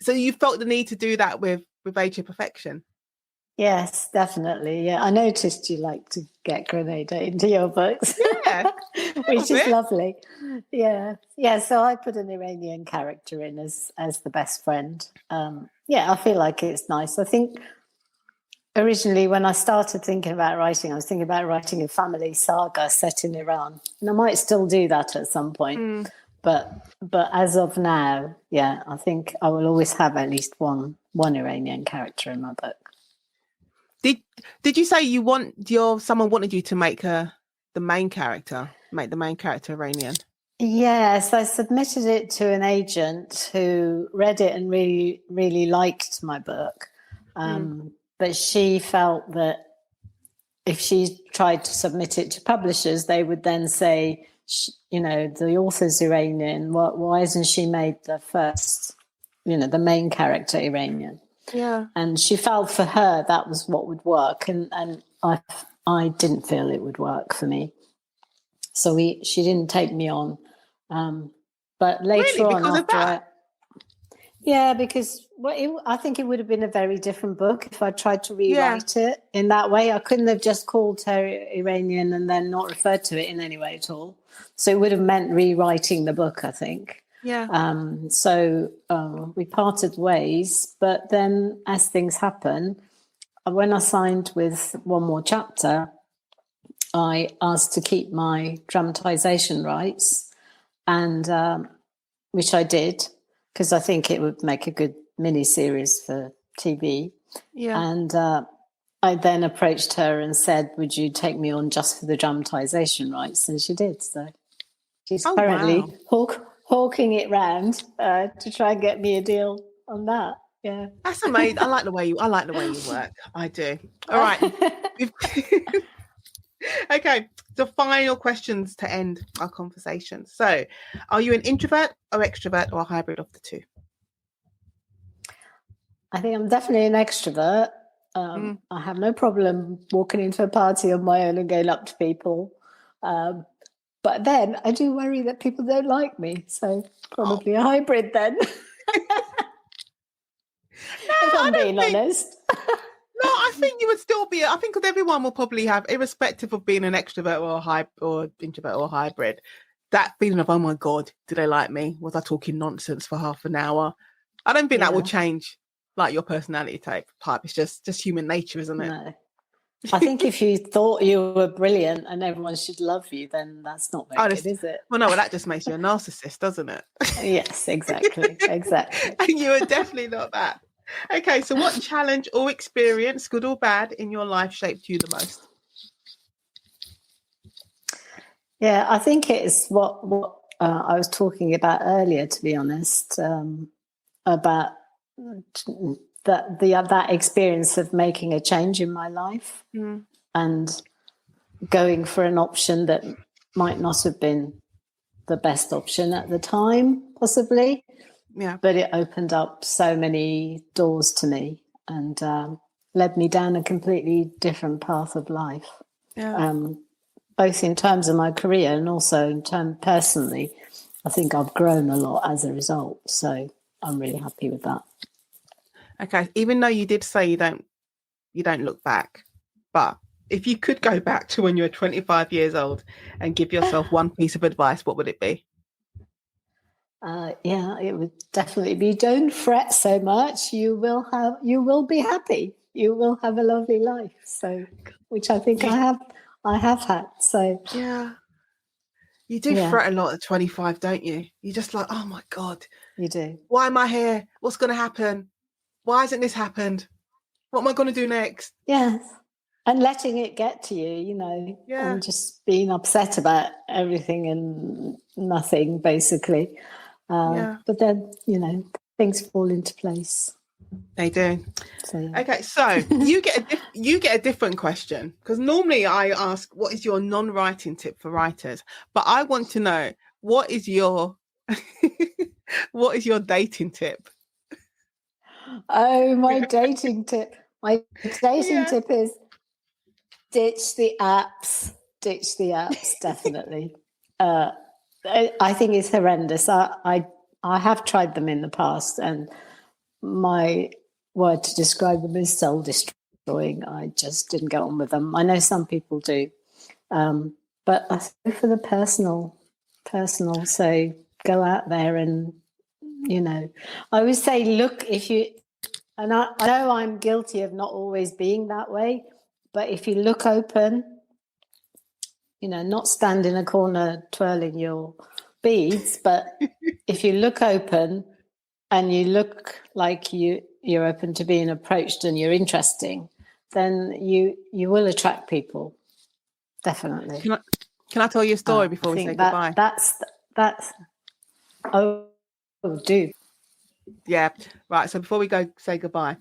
So you felt the need to do that with Age of Perfection. Yes, definitely. Yeah, I noticed you like to get Grenada into your books. Yeah, which is lovely. Yeah, yeah. So I put an Iranian character in as the best friend. Yeah, I feel like it's nice. I think originally when I started thinking about writing, I was thinking about writing a family saga set in Iran, and I might still do that at some point. But as of now, yeah, I think I will always have at least one Iranian character in my book. Did you say someone wanted you to make the main character Iranian? Yes, I submitted it to an agent who read it and really, really liked my book. But she felt that if she tried to submit it to publishers, they would then say, you know, the author's Iranian. Why isn't she made the first, you know, the main character Iranian? Yeah. And she felt for her that was what would work, and I didn't feel it would work for me. So she didn't take me on. But later really? on, because after of that? Because I think it would have been a very different book if I tried to rewrite it in that way. I couldn't have just called her Iranian and then not referred to it in any way at all. So it would have meant rewriting the book, I think. Yeah. So we parted ways, but then as things happen, when I signed with One More Chapter, I asked to keep my dramatization rights, and which I did, because I think it would make a good mini-series for TV. Yeah. And I then approached her and said, would you take me on just for the dramatization rights? And she did. So she's currently hawking it round to try and get me a deal on that. Yeah. That's amazing. I like the way you work. I do. All right. Okay. The final questions to end our conversation. So, are you an introvert or extrovert or a hybrid of the two? I think I'm definitely an extrovert. I have no problem walking into a party on my own and going up to people. But then I do worry that people don't like me. So probably a hybrid then. If I'm being honest. No, I think you would still be. I think everyone will probably have, irrespective of being an extrovert or introvert or hybrid, that feeling of, oh my God, do they like me? Was I talking nonsense for half an hour? I don't think that will change like your personality type. It's just human nature, isn't it? No. I think if you thought you were brilliant and everyone should love you, then that's not very good, is it? Well, no, that just makes you a narcissist, doesn't it? Yes, exactly. And you are definitely not that. Okay, so what challenge or experience, good or bad, in your life shaped you the most? Yeah, I think it's what I was talking about earlier, to be honest, about that experience of making a change in my life and going for an option that might not have been the best option at the time, possibly. Yeah. But it opened up so many doors to me and led me down a completely different path of life. Yeah. Both in terms of my career and also in terms personally. I think I've grown a lot as a result. So I'm really happy with that. Okay. Even though you did say you don't look back, but if you could go back to when you were 25 years old and give yourself one piece of advice, what would it be? It would definitely be, don't fret so much. You will be happy. You will have a lovely life. So, which I think I have had. So yeah, you do fret a lot at 25, don't you? You're just like, oh my God, you do. Why am I here? What's going to happen? Why hasn't this happened? What am I going to do next? Yes. And letting it get to you, and just being upset about everything and nothing, basically. But then, things fall into place. They do. So, yeah. Okay, so you get a different question, because normally I ask, what is your non-writing tip for writers? But I want to know, what is your dating tip? Oh, my dating tip. My dating tip is ditch the apps. Ditch the apps, definitely. I think it's horrendous. I have tried them in the past, and my word to describe them is soul destroying. I just didn't get on with them. I know some people do, but I think for the personal. So go out there and, I always say, look, and I know I'm guilty of not always being that way, but if you look open, not stand in a corner twirling your beads, but if you look open and you look like you're open to being approached and you're interesting, then you will attract people. Definitely. Can I tell you a story before we say goodbye? That's do. Yeah, right. So before we say goodbye,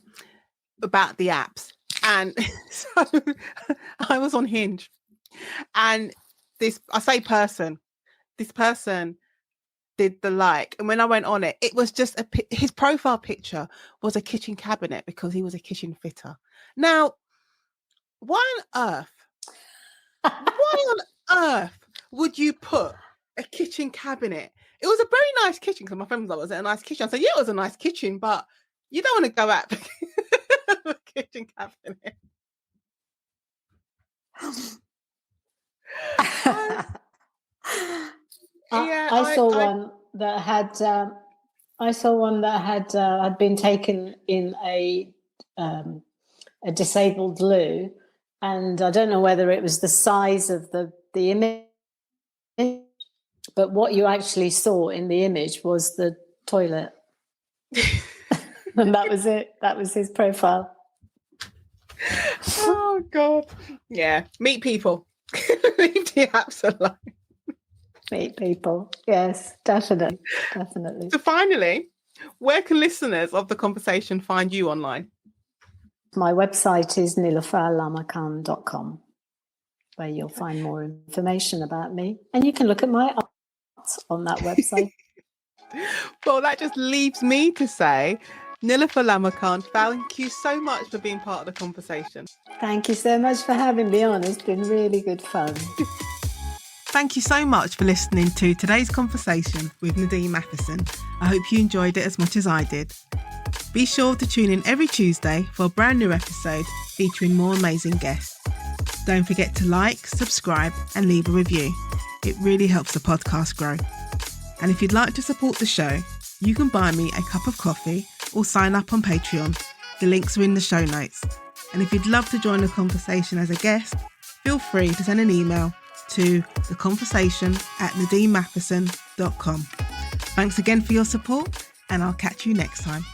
about the apps. And so I was on Hinge, and this person did the like, and when I went on it, it was just his profile picture was a kitchen cabinet, because he was a kitchen fitter. Now, why on earth would you put a kitchen cabinet? It was a very nice kitchen, because my friend was like, was it a nice kitchen? I said, yeah, it was a nice kitchen, but you don't want to go out a kitchen cabinet. I saw one that had been taken in a disabled loo, and I don't know whether it was the size of the image, but what you actually saw in the image was the toilet. And that was it. That was his profile. Oh God. Yeah. Meet people. Leave the apps alone. Meet people. Yes, definitely. So finally, where can listeners of the conversation find you online? My website is niloufarlamakan.com, where you'll find more information about me. And you can look at my art on that website. Well, that just leaves me to say, Niloufar Lamakan, thank you so much for being part of the conversation. Thank you so much for having me on. It's been really good fun. Thank you so much for listening to today's conversation with Nadine Matheson. I hope you enjoyed it as much as I did. Be sure to tune in every Tuesday for a brand new episode featuring more amazing guests. Don't forget to like, subscribe and leave a review. It really helps the podcast grow. And if you'd like to support the show, you can buy me a cup of coffee or sign up on Patreon. The links are in the show notes. And if you'd love to join the conversation as a guest, feel free to send an email to theconversation@nadinematheson.com. Thanks again for your support, and I'll catch you next time.